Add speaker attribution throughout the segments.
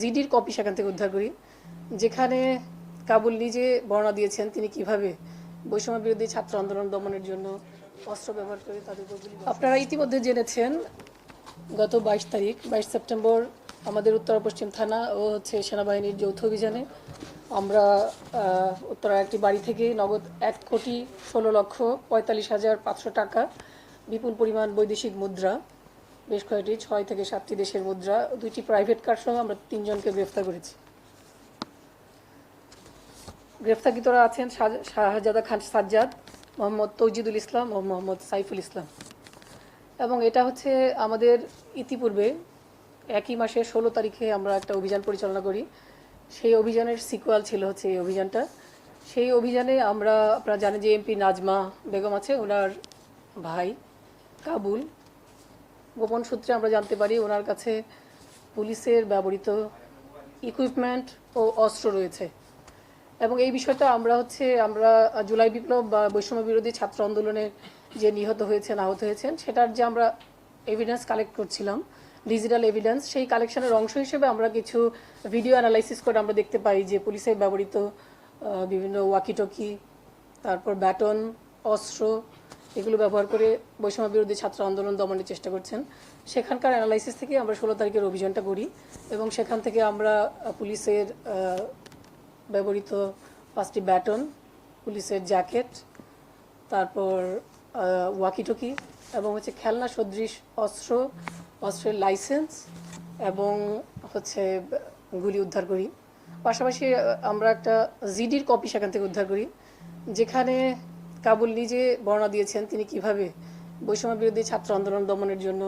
Speaker 1: জিডির copy সেখান থেকে উদ্ধার করি, যেখানে কাবুল নিজে বর্ণনা দিয়েছেন তিনি কিভাবে বৈষম্য বিরোধী ছাত্র আন্দোলন দমনের জন্য অস্ত্র ব্যবহার করে তাদের উপর গুলি। আপনারা ইতিমধ্যে জেনেছেন গত 22 সেপ্টেম্বর আমাদের উত্তর পশ্চিম থানা ও সেনাবাহিনীর যৌথ অভিযানে আমরা উত্তরার একটি বাড়ি থেকে নগদ 1,16,45,500 টাকা, বিপুল পরিমাণ বৈদেশিক মুদ্রা, বেশ কয়েকটি 6 থেকে 7টি দেশের মুদ্রা, 2টি প্রাইভেট কার সহ আমরা 3 জনকে গ্রেফতার করেছি। গ্রেফতারকৃতরা আছেন শাহজাদা খান সাজ্জাদ, মোহাম্মদ তৌজিদুল ইসলাম ও মোহাম্মদ সাইফুল ইসলাম। এবং এটা হচ্ছে আমাদের ইতিপূর্বে একই মাসের 16 তারিখে আমরা একটা অভিযান পরিচালনা করি। সেই অভিযানের সিকুয়াল ছিল হচ্ছে এই অভিযানটা। সেই অভিযানে আমরা, আপনারা জানেন যে এমপি নাজমা বেগম আছে, ওনার ভাই কাবুল, গোপন সূত্রে আমরা জানতে পারি ওনার কাছে পুলিশের ব্যবহৃত ইকুইপমেন্ট ও অস্ত্র রয়েছে। এবং এই বিষয়টা আমরা জুলাই বিপ্লব বা বৈষম্য বিরোধী ছাত্র আন্দোলনে যে নিহত হয়েছেন, আহত হয়েছেন, সেটার যে আমরা এভিডেন্স কালেক্ট করছিলাম, ডিজিটাল এভিডেন্স, সেই কালেকশনের অংশ হিসেবে আমরা কিছু ভিডিও অ্যানালাইসিস করে আমরা দেখতে পাই যে পুলিশের ব্যবহৃত বিভিন্ন ওয়াকিটকি, তারপর ব্যাটন, অস্ত্র, এগুলো ব্যবহার করে বৈষম্য বিরোধী ছাত্র আন্দোলন দমনের চেষ্টা করছেন। সেখানকার অ্যানালাইসিস থেকে আমরা 16 তারিখের অভিযানটা করি এবং সেখান থেকে আমরা পুলিশের ব্যবহৃত 5টি ব্যাটন, পুলিশের জ্যাকেট, তারপর ওয়াকিটকি এবং খেলনা সদৃশ অস্ত্র, অস্ত্রের লাইসেন্স এবং গুলি উদ্ধার করি। পাশাপাশি আমরা একটা জিডির কপি সেখান থেকে উদ্ধার করি, যেখানে কাবুল নিজে বর্ণনা দিয়েছেন তিনি কিভাবে বৈষম্য বিরোধী ছাত্র আন্দোলন দমনের জন্য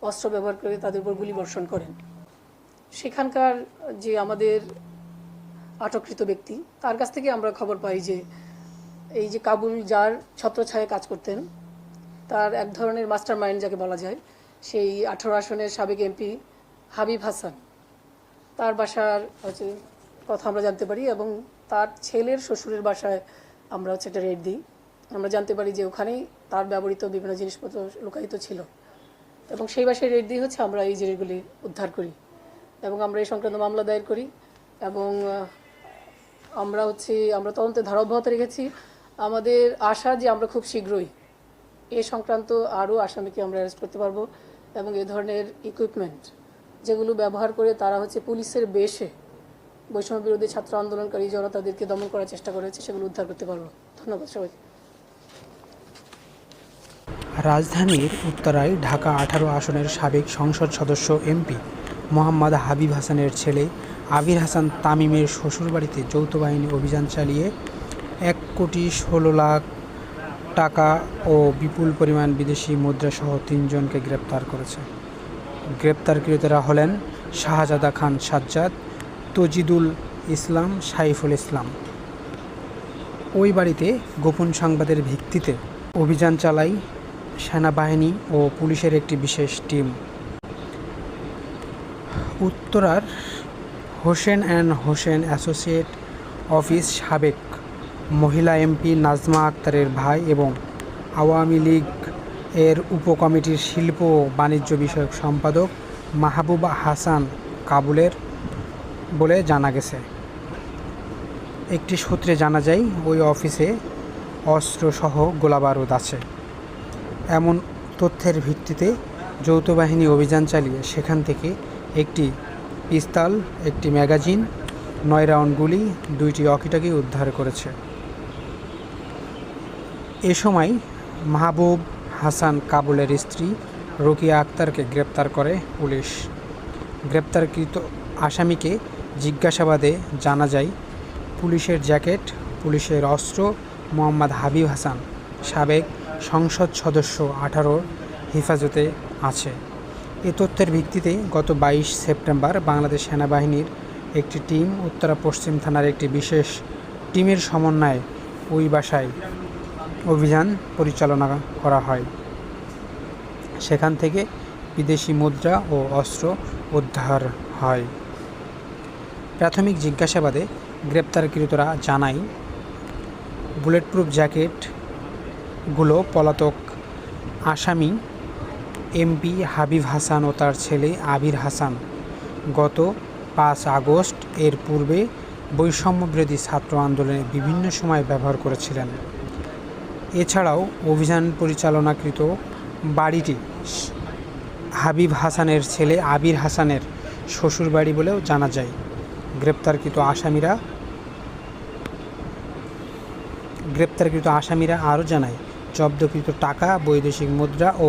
Speaker 1: অস্ত্র ব্যবহার করে তাদের উপর গুলি বর্ষণ করেন। সেখানকার যে আমাদের আটককৃত ব্যক্তি, তার কাছ থেকে আমরা খবর পাই যে এই যে কাবুল যার ছত্রছায়ায় কাজ করতেন, তার এক ধরনের মাস্টার মাইন্ড যাকে বলা যায়, সেই 18 আসনের সাবেক এমপি হাবিব হাসান, তার বাসার কথা আমরা জানতে পারি এবং তার ছেলের শ্বশুরের বাসায় আমরা একটা রেড দিই। আমরা জানতে পারি যে ওখানেই তার ব্যবহৃত বিভিন্ন জিনিসপত্র লুকায়িত ছিল এবং সেই বাসায় রেড দিয়ে আমরা এই জিনিসগুলি উদ্ধার করি এবং আমরা এই সংক্রান্ত মামলা দায়ের করি এবং আমরা তদন্তে ধারা অব্যাহত রেখেছি। আমাদের আশা যে আমরা খুব শীঘ্রই এ সংক্রান্ত আরও আসামিকে আমরা অ্যারেস্ট করতে পারবো এবং এ ধরনের ইকুইপমেন্ট যেগুলো ব্যবহার করে তারা পুলিশের বেশে বৈষম্য বিরোধী ছাত্র আন্দোলনকারী যারা তাদেরকে দমন করার চেষ্টা করেছে সেগুলো উদ্ধার করতে পারবো। ধন্যবাদ সবাইকে।
Speaker 2: রাজধানীর উত্তরায় ঢাকা 18 আসনের সাবেক সংসদ সদস্য এমপি মোহাম্মদ হাবিব হাসানের ছেলে আবির হাসান তামিমের শ্বশুরবাড়িতে যৌথ বাহিনী অভিযান চালিয়ে 1,16,00,000 টাকা ও বিপুল পরিমাণ বিদেশি মুদ্রাসহ 3 জনকে গ্রেপ্তার করেছে। গ্রেপ্তারকৃতরা হলেন শাহজাদা খান সাজ্জাদ, তৌজিদুল ইসলাম, সাইফুল ইসলাম। ওই বাড়িতে গোপন সংবাদের ভিত্তিতে অভিযান চালায় সেনাবাহিনী ও পুলিশের একটি বিশেষ টিম। উত্তরার Hossain and Hossain associate office সাবেক মহিলা এমপি নাজমা আক্তারের ভাই এবং আওয়ামী লীগ এর উপকমিটির শিল্প ও বাণিজ্য বিষয়ক সম্পাদক মাহবুব হাসান কাবুলের বলে জানা গেছে। একটি সূত্রে জানা যায় ওই অফিসে অস্ত্রসহ গোলাবারুদ আছে। এমন তথ্যের ভিত্তিতে যৌথ বাহিনী অভিযান চালিয়ে সেখান থেকে একটি পিস্তল, একটি ম্যাগাজিন, 9 রাউন্ড গুলি, 2টি ওয়াকিটকি উদ্ধার করেছে। এ সময় মাহবুব হাসান কাবুলের স্ত্রী রোকিয়া আক্তারকে গ্রেপ্তার করে পুলিশ। গ্রেপ্তারকৃত আসামিকে জিজ্ঞাসাবাদে জানা যায় পুলিশের জ্যাকেট, পুলিশের অস্ত্র মোহাম্মদ হাবিব হাসান সাবেক সংসদ সদস্য 18 হেফাজতে আছে। এ তথ্যের ভিত্তিতে গত 22 সেপ্টেম্বর বাংলাদেশ সেনাবাহিনীর একটি টিম উত্তরা পশ্চিম থানার একটি বিশেষ টিমের সমন্বয়ে ওই বাসায় অভিযান পরিচালনা করা হয়। সেখান থেকে বিদেশি মুদ্রা ও অস্ত্র উদ্ধার হয়। প্রাথমিক জিজ্ঞাসাবাদে গ্রেপ্তারকৃতরা জানায় বুলেটপ্রুফ জ্যাকেটগুলো পলাতক আসামি এমপি হাবিব হাসান ও তার ছেলে আবির হাসান গত 5 আগস্ট এর পূর্বে বৈষম্যবিরোধী ছাত্র আন্দোলনে বিভিন্ন সময় ব্যবহার করেছিলেন। এছাড়াও অভিযান পরিচালনাকৃত বাড়িটি হাবিব হাসানের ছেলে আবির হাসানের শ্বশুরবাড়ি বলেও জানা যায়। গ্রেপ্তারকৃত আসামিরা আরও জানায়, জব্দকৃত টাকা, বৈদেশিক মুদ্রা ও